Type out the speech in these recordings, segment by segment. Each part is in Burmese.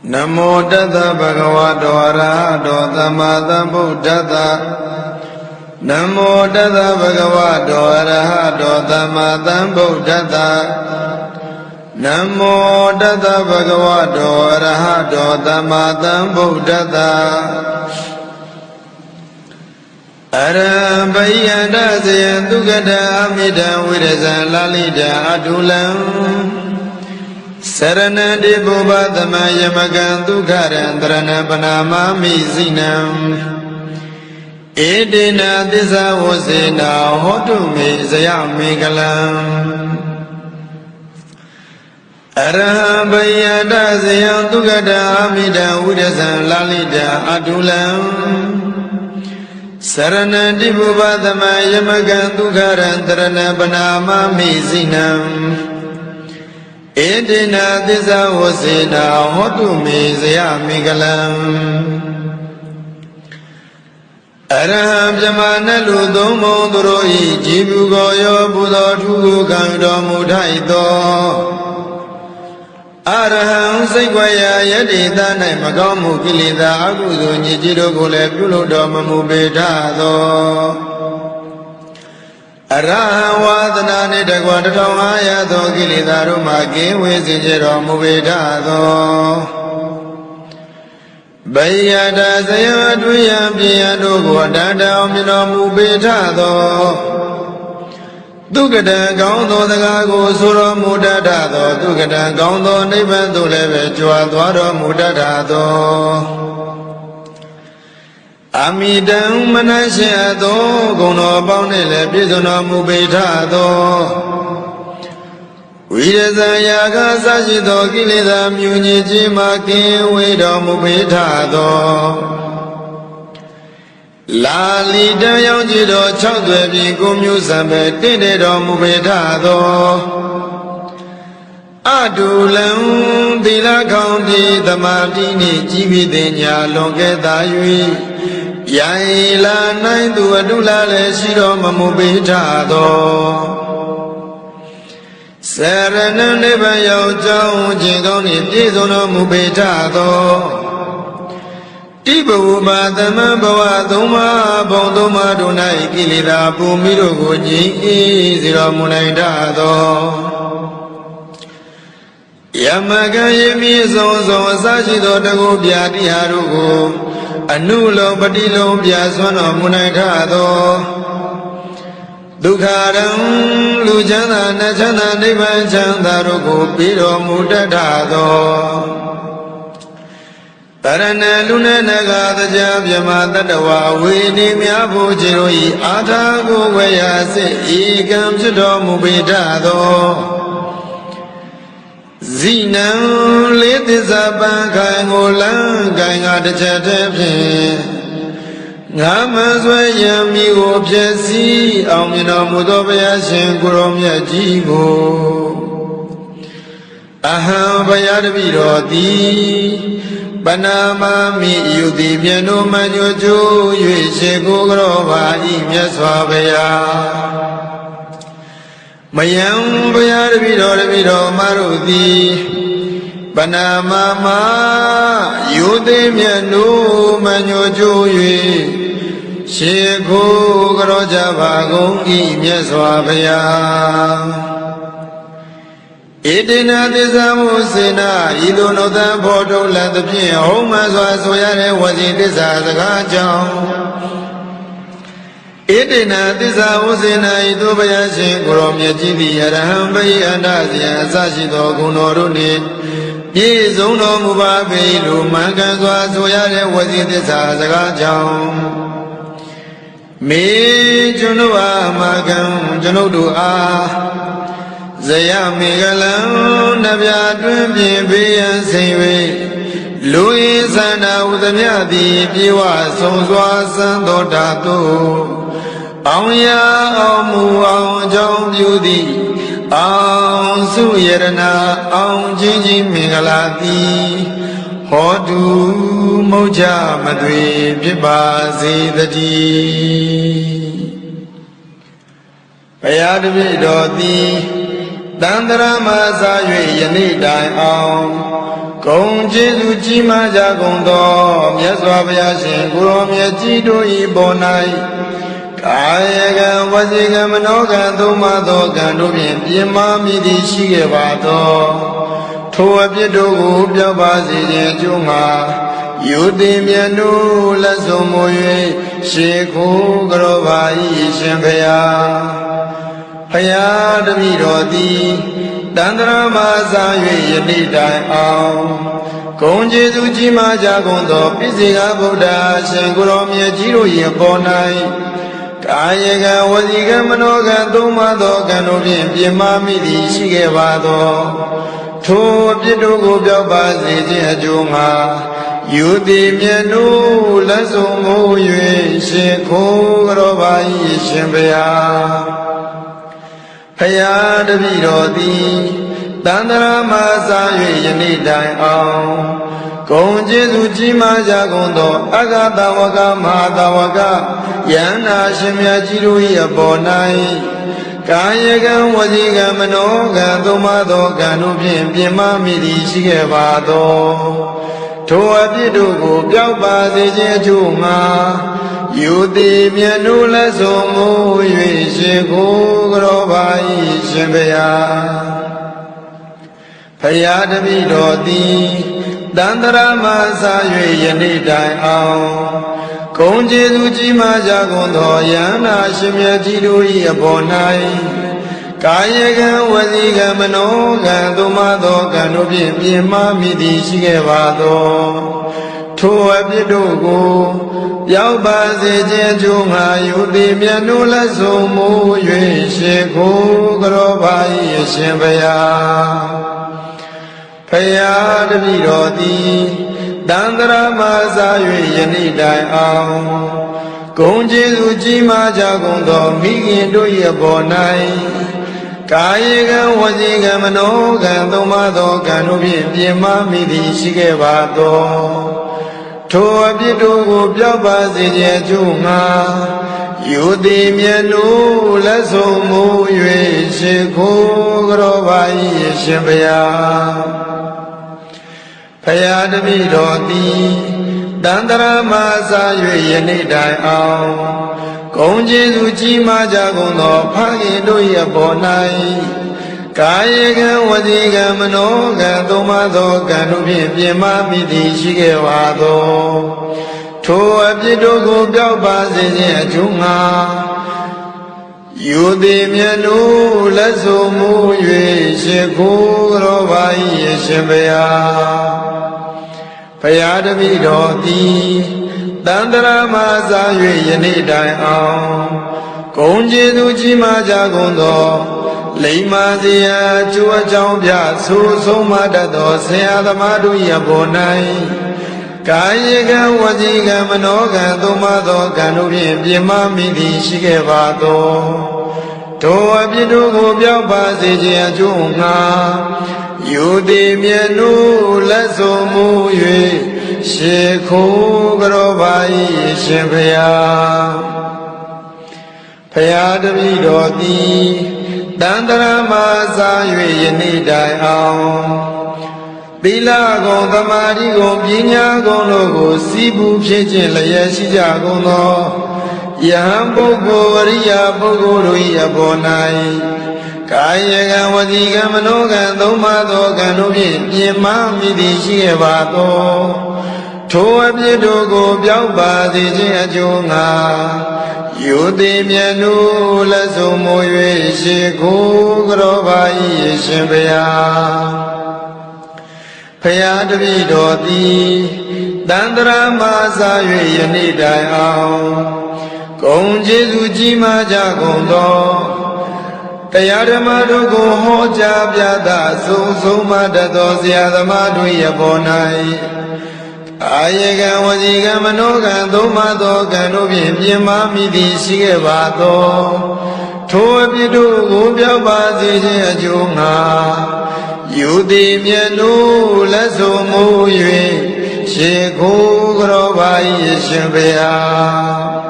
Namo Tassa Bhagavato Arahato Samma Sambuddhassa Namo Tassa Bhagavato Arahato Samma Sambuddhassa Namo Tassa Bhagavato Arahato Samma Sambuddhassa Arabhayana Sayan Dugata Amida Virasa Lalita Adulam Saranadi Bhubadama Yamagan Dukharandrana Panama Mizinam Edina Disa Vosena Hotume Sayamikalam Arabhayana Sayan Dugata Amida Virasa Lalita Adulam Saranadi Bhubadama Yamagan Dukharandrana Panama Mizinam Edina Disa Vosena Hotume Sayamikalam Araham Jamana Ludomo Duroi Jibu Goyo Buddha Tugu Kando Mudhaito Araham Segwaya Yadita Naimagamu Kilida Agudu Nijiro Gule Puludo Mamubetado Araham Wadana Nidagwadatomaya Kilida Rumaki Wizijiro Mubetado Bayada Sayaduyam Piano Guadada Omino Mubetado Dugada Gaundo the Gago Suro Mudadado Dugada Gaundo Nibando Leve Chuadwaro Mudadado Amidam Manashiado Gono Bonele Pisono Mubetado Vidyayaga Sajido Kilida Muniji Maki Wido Mubetado Lalita Yonjido Chowdwebi Gumyu Sambe Tinedo Mubetado Adulam Dila County Tamatini Jibidenya Longeta Yui Yaila Naindu Adula Shiro Mamubetado Serena Neba Yao Jingoni Pisono Mubetado Tibu Badama Bawa Duma Bonduma Dunai Kilida Pumiro Goji Zero Munaidado Yamaga Yemi Zozo Sajido Dago Biadi Harugo Anulo Badilo Biaswano Munaidado Dukharam Lujana Nachana Nivan Chandarugo Piro Mudadado Tarana Luna Naga Javyama Tadawa Vini Miabu Jiroi Atago Vayase Igam Chido Mubetado Zinam Litizaba Kangola Ganga de Chatepe Namazwayami Opjesi Amina Mudobaya Shenkuromya Jigo Aham Bayadvirodi Banama mi yudi miano manyoju yue gogrova imyaswabaya Mayam bayar vido marudi Banama ma yudi miano manyoju yue gogrova vagung imyaswabaya Edina Disa Vosena Idono the Bodo Land the Pin Homa Soyare was in Disa Zagajam Edina Disa Vosena Idobayashi Grom Yajivi Arahambay and Asia Sashido Gunoruni Yezono Mubabe Lumanganzwa Soyare was in Disa Zagajam Me Junua Magam Janodua Zaya Migalam Nabya Dwimbi Bian Siwe Louis Sana Udamyadi Piwa Sonswa Sando Tato Auya Amu Aung Jong Beauty Aung Suyerana Aung Jinji Migalati Hodu Moja Madri Piba Zidati Payadvi Doti Dandara Maza Yani Dai Aung ကုန်ကျေးဇူးကြီးမားကြကုန်သောမြတ်စွာဘုရားရှင်ကိုရောမြတ်ကြီးတို့၏ပေါ်၌ကာယကံဝစီကံမနောကံသုံးပါးသောကံတို့ဖြင့်ပြင်မာမိသည်ရှိခဲ့ပါသောထိုအပြစ်တို့ကိုပြောက်ပါစေခြင်းအကျိုးမှာယုတိမြတ်တို့လက်ဆုံးမူ၍ရှေခိုးကြောပါ၏ရှင်ဘုရားဘုရားတပည့်တော်သည်တန္တရာမှာစား၍ယနေ့တိုင်အောင်ဂုဏ်ကျေးဇူးကြီးမားကြကုန်သောပိစိကဗုဒ္ဓရှင်ကိုရောမြတ်ကြီးတို့၏ပေါ်၌ကာယကံဝစီကံမနောကံသုံးပါးသောကံတို့ဖြင့်ပြင်မာမိသည်ရှိခဲ့ပါသောထိုအပြစ်တို့ကိုပြောက်ပါစေခြင်းအကျိုးမှာယုတိမြတ်တို့လက်ဆုံးမူ၍ရှင်ခိုးကြောပါ၏ရှင်ဘုရားဘုရားတပည့်တော်သည်တန္တရာမှာစား၍ယနေ့တိုင်အောင်ဂုဏ်ကျေးဇူးကြီးမားကြကုန်သောအဂတဝကမဟာတဝကယန္နာရှင်မြတ်ကြီးတို့၏အပေါ်၌ကာယကံဝစီကံမနောကံသုံးပါးသောကံတို့ဖြင့်ပြင်မာမိသည်ရှိခဲ့ပါသောထိုအပြစ်တို့ကိုပြောက်ပါစေခြင်းအကျိုးမှာယုတိမြတ်တို့လက်ဆုံးမူ၍ရှင်ကိုကြောပါ၏ရှင်ဘုရားဘုရားတပည့်တော်သည်တန္တရာမှာစား၍ယနေ့တိုင်အောင်ဂုဏ်ကျေးဇူးကြီးမားကြကုန်သောယန္နာရှင်မြတ်ကြီးတို့၏အပေါ်၌ကာယကံဝစီကံမနောကံသုံးပါးသောကံတို့ဖြင့်ပြင်မာမိသည်ရှိခဲ့ပါသောထိုအပြစ်တို့ကိုပြောက်ပါစေခြင်းကျိုးငါယုတိမြတ်တို့လက်ဆုံးမူ၍ရှင်ကိုကြောပါ၏ရှင်ဘုရားဘုရားတပည့်တော်သည်တန္တရာမှာစား၍ယနေ့တိုင်အောင်ဂုဏ်ကျေးဇူးကြီးမားကြကုန်သောမိခင်တို့၏အပေါ်၌ကာယကံဝစီကံမနောကံသုံးပါးသောကံတို့ဖြင့်ပြင်မာမိသည်ရှိခဲ့ပါသောထိုအပြစ်တို့ကိုပြောက်ပါစေခြင်းအကျိုးငှာယုတိမြတ်တို့လက်ဆုံးမူ၍ရှင်ခိုးကြောပါ၏ရှင်ဘုရားဘုရားတပည့်တော်သည်တန္တရာမှာစား၍ယနေ့တိုင်အောင်ဂုဏ်ကျေးဇူးကြီးမားကြကုန်သောဖခင်တို့၏အပေါ်၌ကာယကံဝစီကံမနောကံသုံးပါးသောကံတို့ဖြင့်ပြင်မာမိသည်ရှိခဲ့ပါသောထိုအပြစ်တို့ကိုပြောက်ပါစေခြင်းအကျိုးငှာယုတိမြတ်တို့လက်ဆုံးမူ၍ရှင်ခိုးကြောပါ၏ရှင်ဘုရားဘုရားတပည့်တော်သည်တန္တရာမှာစား၍ယနေ့တိုင်အောင်ဂုဏ်ကျေးဇူးကြီးမားကြကုန်သောလိမ္မာစရာအကျိုးအကြောင်းပြဆိုဆုံးမတတ်သောဆရာသမားတို့၏အပေါ်၌ကာယကံဝစီကံမနောကံသုံးပါးသောကံတို့ဖြင့်ပြင်မာမိသည်ရှိခဲ့ပါသောထိုအပြစ်တို့ကိုပြောက်ပါစေခြင်းအကျိုးငှာယုတိမြတ်တို့လက်ဆုံးမူ၍ရှေခိုးကြောပါ၏ရှင်ဘုရားဘုရားတပည့်တော်သည်တန္တရာမှာစား၍ယနေ့တိုင်အောင်သီလဂုဏ်သမာဓိဂုဏ်ပညာဂုဏ်တို့ကိုစီးပူးဖြစ်ခြင်းလျက်ရှိကြကုန်သောယဟန်ပုဂ္ဂိုလ်အရိယာပုဂ္ဂိုလ်တို့၏အပေါ်၌ကာယကံဝစီကံမနောကံသုံးပါးသောကံတို့ဖြင့်ပြင်မာမိသည်ရှိခဲ့ပါသောထိုအပြစ်တို့ကိုပြောက်ပါစေခြင်းအကျိုးငှာယုတိမြတ်တို့လက်ဆုံးမူ၍ရှင်ကိုကြောပါ၏ရှင်ဘုရားဘုရားတပည့်တော်သည်တန္တရာမှာစား၍ယနေ့တိုင်အောင်ဂုဏ်ကျေးဇူးကြီးမားကြကုန်သောတရားဓမ္မတို့ကိုဟောကြားပြသဆုံးမတတ်သောဆရာသမားတို့၏အပေါ်၌အာယကံဝစီကံမနောကံသုံးပါးသောကံတို့ဖြင့်ပြင်မာမိသည်ရှိခဲ့ပါသောထိုအပြစ်တို့ကိုပြောက်ပါစေခြင်းအကျိုးငှာယုတိမြတ်တို့လက်ဆုံးမူ၍ရှေခိုးကြောပါ၏ရှင်ဘုရား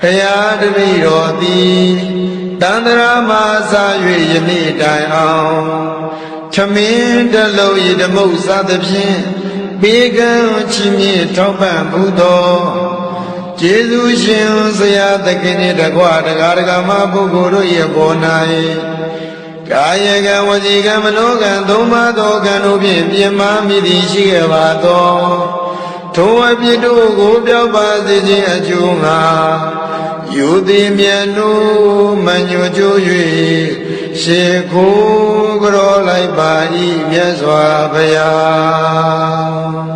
ဘုရားတပည့်တော်သည်တန္တရာမှာစား၍ယနေ့တိုင်အောင်ထ မင်းတလုံးဤဓမုစသဖြင့်ဘေကံချီးမြှင့်ထောက်ပံ့ဘူးသောကျေးဇူးရှင်ဆရာသခင်နှင့်တကွတရားဓမ္မပုဂ္ဂိုလ်တို့၏ပေါ်၌ကာယကံဝစီကံမနောကံသုံးပါးသောကံတို့ဖြင့်ပြင်းမာမိသည်ရှိခဲ့ပါသောထိုအပြစ်တို့ကိုပြောက်ပါစေခြင်းအကျိုးငှာယူသည်မြတ်တို့မညွတ်ကြွ၍ရှေခိုးကြောလိုက်ပါ၏မြတ်စွာဘုရား